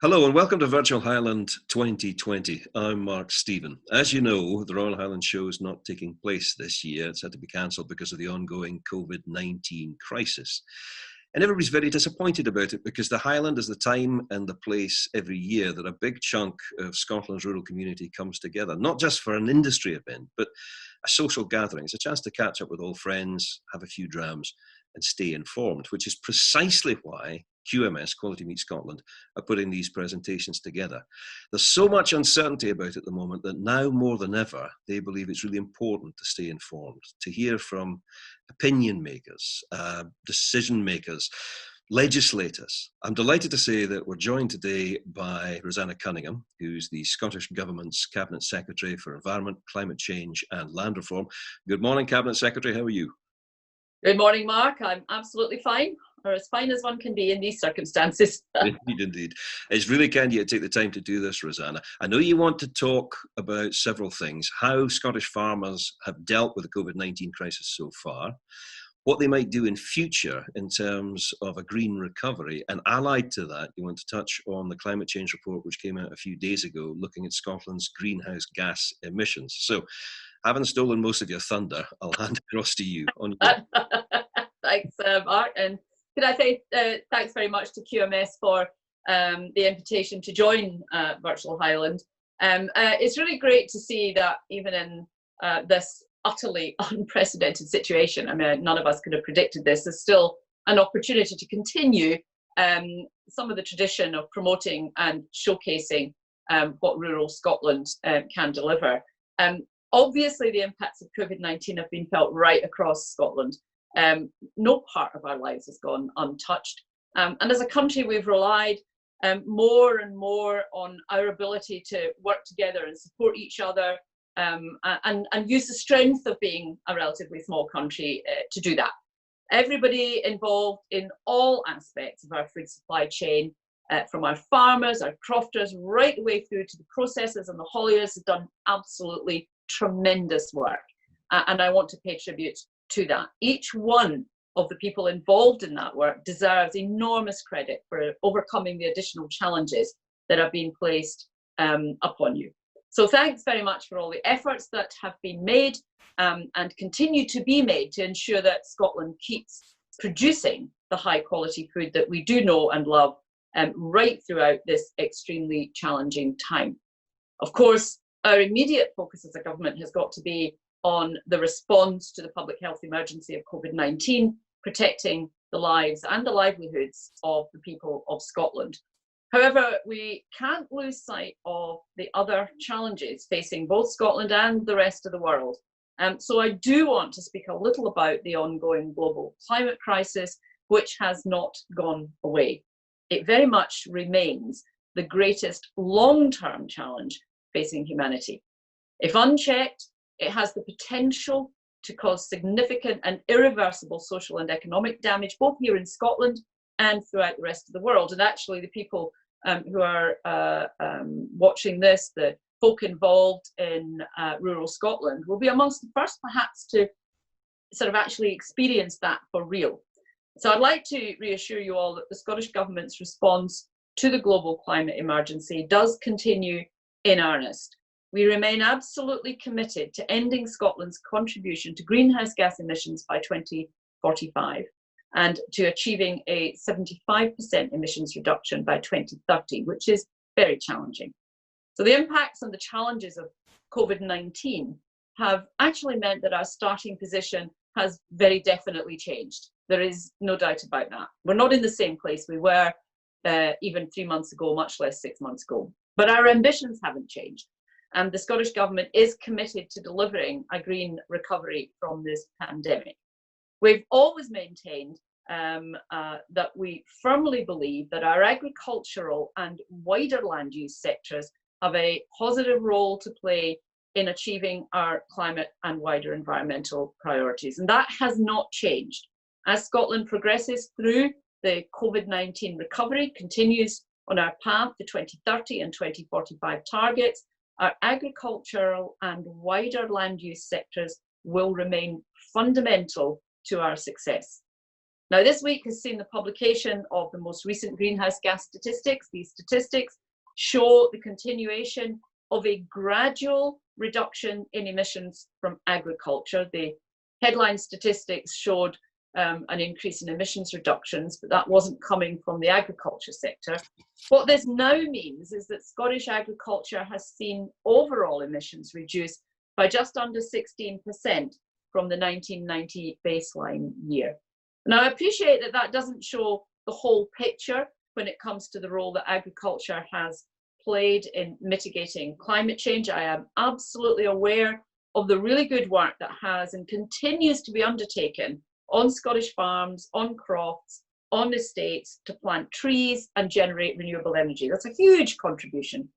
Hello and welcome to Virtual Highland 2020. I'm Mark Stephen. As you know, the Royal Highland show is not taking place this year. It's had to be cancelled because of the ongoing COVID-19 crisis. And everybody's very disappointed about it because the Highland is the time and the place every year that a big chunk of Scotland's rural community comes together, not just for an industry event, but a social gathering. It's a chance to catch up with old friends, have a few drams, and stay informed, which is precisely why QMS, Quality Meat Scotland, are putting these presentations together. There's so much uncertainty about it at the moment that now more than ever, they believe it's really important to stay informed, to hear from opinion makers, decision makers, legislators. I'm delighted to say that we're joined today by Roseanna Cunningham, who's the Scottish Government's Cabinet Secretary for Environment, Climate Change and Land Reform. Good morning, Cabinet Secretary, how are you? Good morning, Mark. I'm absolutely fine, or as fine as one can be in these circumstances. Indeed, indeed. It's really kind of you to take the time to do this, Roseanna. I know you want to talk about several things, how Scottish farmers have dealt with the COVID-19 crisis so far, what they might do in future in terms of a green recovery, and allied to that, you want to touch on the climate change report which came out a few days ago looking at Scotland's greenhouse gas emissions. So, having stolen most of your thunder, I'll hand across to you. On Thanks, Mark. And could I say thanks very much to QMS for the invitation to join Virtual Highland. It's really great to see that even in this utterly unprecedented situation, I mean, none of us could have predicted this, there's still an opportunity to continue some of the tradition of promoting and showcasing what rural Scotland can deliver. Obviously, the impacts of COVID-19 have been felt right across Scotland. No part of our lives has gone untouched. And as a country, we've relied more and more on our ability to work together and support each other and use the strength of being a relatively small country to do that. Everybody involved in all aspects of our food supply chain, from our farmers, our crofters, right the way through to the processors and the hauliers, have done absolutely tremendous work. And I want to pay tribute to that. Each one of the people involved in that work deserves enormous credit for overcoming the additional challenges that have been placed upon you. So thanks very much for all the efforts that have been made and continue to be made to ensure that Scotland keeps producing the high quality food that we do know and love right throughout this extremely challenging time. Of course, our immediate focus as a government has got to be on the response to the public health emergency of COVID-19, protecting the lives and the livelihoods of the people of Scotland. However, we can't lose sight of the other challenges facing both Scotland and the rest of the world. So I do want to speak a little about the ongoing global climate crisis, which has not gone away. It very much remains the greatest long-term challenge facing humanity. If unchecked, it has the potential to cause significant and irreversible social and economic damage, both here in Scotland and throughout the rest of the world. And actually, the people who are watching this, the folk involved in rural Scotland, will be amongst the first, perhaps, to sort of actually experience that for real. So I'd like to reassure you all that the Scottish Government's response to the global climate emergency does continue in earnest. We remain absolutely committed to ending Scotland's contribution to greenhouse gas emissions by 2045 and to achieving a 75% emissions reduction by 2030, which is very challenging. So the impacts and the challenges of COVID-19 have actually meant that our starting position has very definitely changed. There is no doubt about that. We're not in the same place we were even 3 months ago, much less 6 months ago. But our ambitions haven't changed. And the Scottish Government is committed to delivering a green recovery from this pandemic. We've always maintained that we firmly believe that our agricultural and wider land use sectors have a positive role to play in achieving our climate and wider environmental priorities. And that has not changed. As Scotland progresses through the COVID-19 recovery, continues on our path to 2030 and 2045 targets, our agricultural and wider land use sectors will remain fundamental to our success. Now, this week has seen the publication of the most recent greenhouse gas statistics. These statistics show the continuation of a gradual reduction in emissions from agriculture. The headline statistics showed an increase in emissions reductions, but that wasn't coming from the agriculture sector. What this now means is that Scottish agriculture has seen overall emissions reduced by just under 16% from the 1990 baseline year. Now, I appreciate that that doesn't show the whole picture when it comes to the role that agriculture has played in mitigating climate change. I am absolutely aware of the really good work that has and continues to be undertaken on Scottish farms, on crofts, on estates to plant trees and generate renewable energy. That's a huge contribution.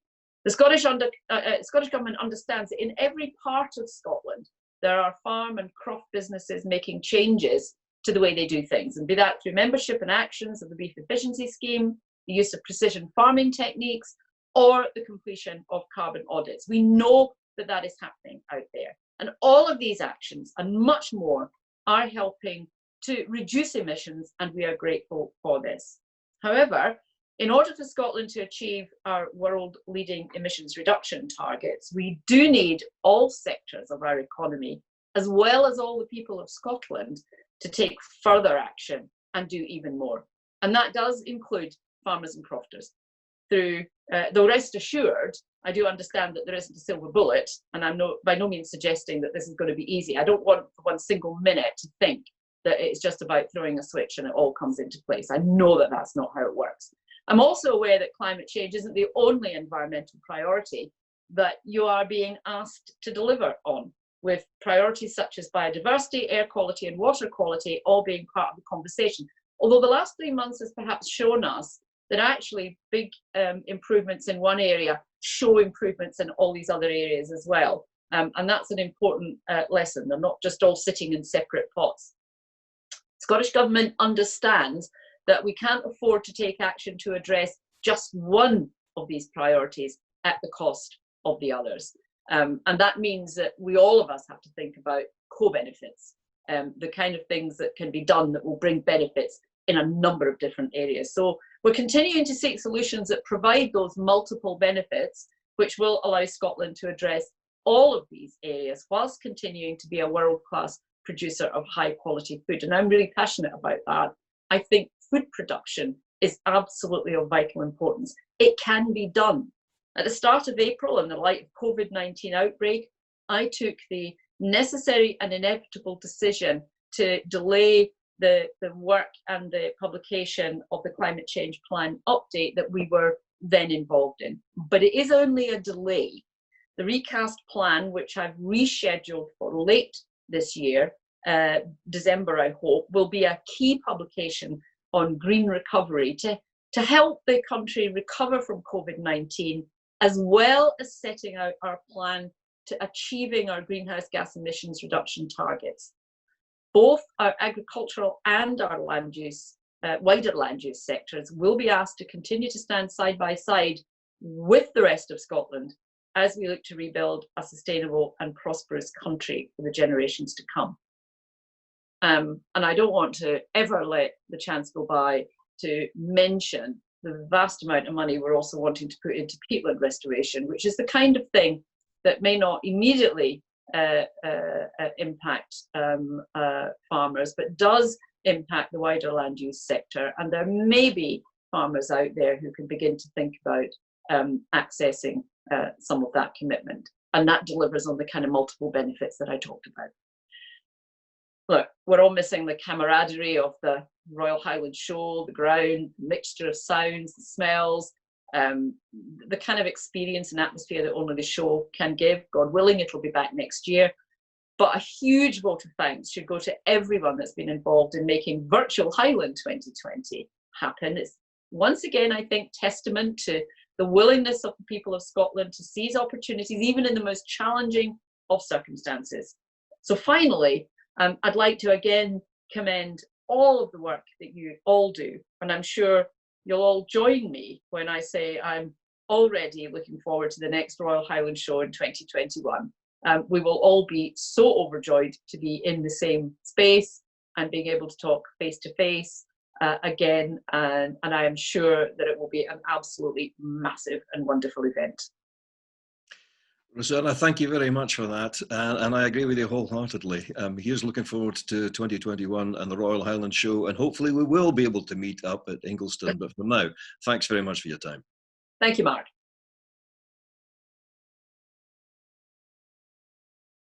The Scottish Government understands that in every part of Scotland, there are farm and croft businesses making changes to the way they do things, and be that through membership and actions of the Beef Efficiency Scheme, the use of precision farming techniques, or the completion of carbon audits. We know that that is happening out there. And all of these actions and much more are helping to reduce emissions, and we are grateful for this. However, in order for Scotland to achieve our world-leading emissions reduction targets, we do need all sectors of our economy, as well as all the people of Scotland, to take further action and do even more. And that does include farmers and crofters. Though rest assured, I do understand that there isn't a silver bullet, and I'm by no means suggesting that this is going to be easy. I don't want for one single minute to think that it's just about throwing a switch and it all comes into place. I know that that's not how it works. I'm also aware that climate change isn't the only environmental priority that you are being asked to deliver on, with priorities such as biodiversity, air quality and water quality all being part of the conversation. Although the last 3 months has perhaps shown us that actually big improvements in one area show improvements in all these other areas as well. And that's an important lesson. They're not just all sitting in separate pots. Scottish Government understands that we can't afford to take action to address just one of these priorities at the cost of the others. And that means that all of us have to think about co-benefits, the kind of things that can be done that will bring benefits in a number of different areas. So we're continuing to seek solutions that provide those multiple benefits, which will allow Scotland to address all of these areas whilst continuing to be a world-class producer of high-quality food. And I'm really passionate about that. I think food production is absolutely of vital importance. It can be done. At the start of April, in the light of COVID-19 outbreak, I took the necessary and inevitable decision to delay the work and the publication of the climate change plan update that we were then involved in. But it is only a delay. The recast plan, which I've rescheduled for late this year, December I hope, will be a key publication on green recovery to help the country recover from COVID-19, as well as setting out our plan to achieving our greenhouse gas emissions reduction targets. Both our agricultural and our land use, wider land use sectors will be asked to continue to stand side by side with the rest of Scotland as we look to rebuild a sustainable and prosperous country for the generations to come. And I don't want to ever let the chance go by to mention the vast amount of money we're also wanting to put into peatland restoration, which is the kind of thing that may not immediately impact farmers, but does impact the wider land use sector. And there may be farmers out there who can begin to think about accessing some of that commitment. And that delivers on the kind of multiple benefits that I talked about. Look, we're all missing the camaraderie of the Royal Highland show, the ground, the mixture of sounds, the smells, the kind of experience and atmosphere that only the show can give. God willing, it'll be back next year. But a huge vote of thanks should go to everyone that's been involved in making virtual Highland 2020 happen. It's once again, I think, testament to the willingness of the people of Scotland to seize opportunities, even in the most challenging of circumstances. So finally, I'd like to again commend all of the work that you all do. And I'm sure you'll all join me when I say I'm already looking forward to the next Royal Highland show in 2021. We will all be so overjoyed to be in the same space, and being able to talk face to face again. And I am sure that it will be an absolutely massive and wonderful event. Roseanna, thank you very much for that. And I agree with you wholeheartedly. Here's looking forward to 2021 and the Royal Highland Show. And hopefully we will be able to meet up at Ingliston. But for now, thanks very much for your time. Thank you, Mark.